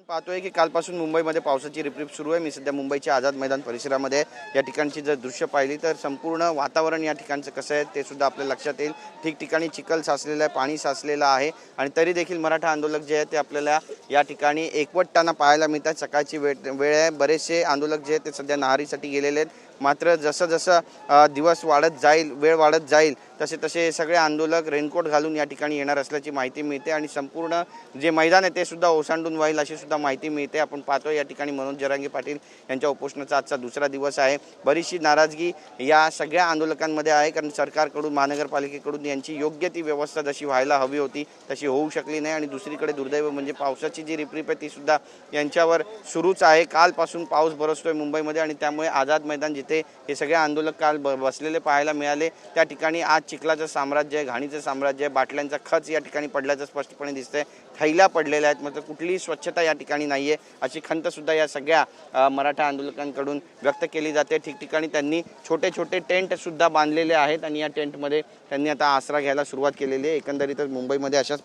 पाहतोय की कालपासून मुंबईमध्ये पावसाची रिपरिप सुरू आहे। मी सध्या मुंबईच्या आझाद मैदान परिसरामध्ये या ठिकाणची जर दृश्य पाहिली तर संपूर्ण वातावरण या ठिकाणचं कसं आहे ते सुद्धा आपल्या लक्षात येईल। ठिकठिकाणी चिखल साचलेला आहे, पाणी साचलेलं आहे आणि तरी देखील मराठा आंदोलक जे आहेत ते आपल्याला या ठिकाणी एकवटताना पाहायला मिळतात। सकाळची वेळ आहे, बरेचसे आंदोलक जे आहेत ते सध्या नाहरीसाठी गेलेले आहेत। मात्र जसं जसं दिवस वाढत जाईल, वेळ वाढत जाईल तसे तसे सगळे आंदोलक रेनकोट घालून या ठिकाणी येणार असल्याची माहिती मिळते आणि संपूर्ण जे मैदान आहे ते सुद्धा ओसांडून वाईल अशी सुद्धा माहिती मिळते। आपण पाहतो या ठिकाणी मनोज जरांगे पाटील यांच्या उपोषणाचा आजचा दुसरा दिवस आहे। बरीचशी नाराजगी या सगळ्या आंदोलकांमध्ये आहे, कारण सरकारकडून महानगरपालिकेकडून यांची योग्य ती व्यवस्था जशी व्हायला हवी होती तशी होऊ शकली नाही। आणि दुसरीकडे दुर्दैव म्हणजे पावसाची जी रिपरिप आहे ती सुद्धा यांच्यावर सुरूच आहे। कालपासून पाऊस बरसतोय मुंबईमध्ये आणि त्यामुळे आझाद मैदान जिथे हे सगळे आंदोलक काल बसलेले पाहायला मिळाले त्या ठिकाणी आज चिखलाचं साम्राज्य आहे, घाणीचं साम्राज्य आहे। बाटल्यांचा खच या ठिकाणी पडल्याचं स्पष्टपणे दिसतंय, थैल्या पडलेल्या आहेत, मात्र कुठलीही स्वच्छता या ठिकाणी नाही आहे अशी खंत सुद्धा या सगळ्या मराठा आंदोलकांकडून व्यक्त केली जाते। ठिकठिकाणी त्यांनी छोटे छोटे टेंट सुद्धा बांधलेले आहेत आणि या टेंटमध्ये त्यांनी आता आसरा घ्यायला सुरुवात केलेली आहे। एकंदरीतच मुंबईमध्ये अशाच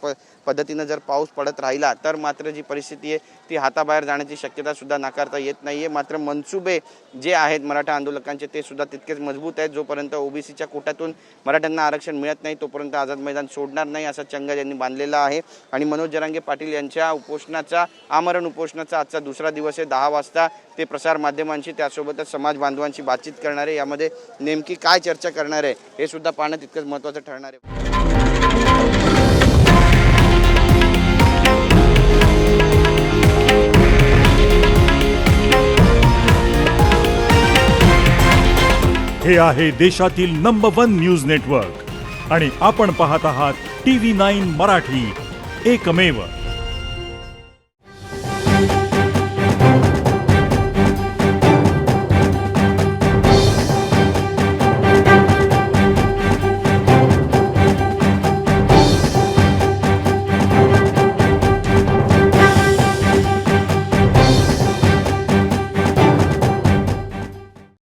पद्धतीनं जर पाऊस पडत राहिला तर मात्र जी परिस्थिती आहे ती हाताबाहेर जाण्याची शक्यता सुद्धा नाकारता येत नाही आहे। मात्र मनसुबे जे आहेत मराठा आंदोलकांचे ते सुद्धा तितकेच मजबूत आहेत। जोपर्यंत ओबीसीच्या कोट्यातून मराठ्यांना आरक्षण मिळत नाही तोपर्यंत आझाद मैदान सोडणार नाही असा चंग यांनी बांधलेला आहे। आणि मनोज जरांगे पाटील यांच्या उपोषणाचा आमरण उपोषणाचा आजचा दुसरा दिवस आहे। 10 वाजता ते प्रसार माध्यमांशी त्यासोबतच समाज बांधवांशी बातचीत करणार आहे। यामध्ये नेमकी काय चर्चा करणार आहे हे सुद्धा पाहणं तितकंच महत्त्वाचं ठरणार आहे। हे आहे देशातील नंबर 1 न्यूज नेटवर्क आणि आपण पाहत आहात TV9 मराठी, एकमेव।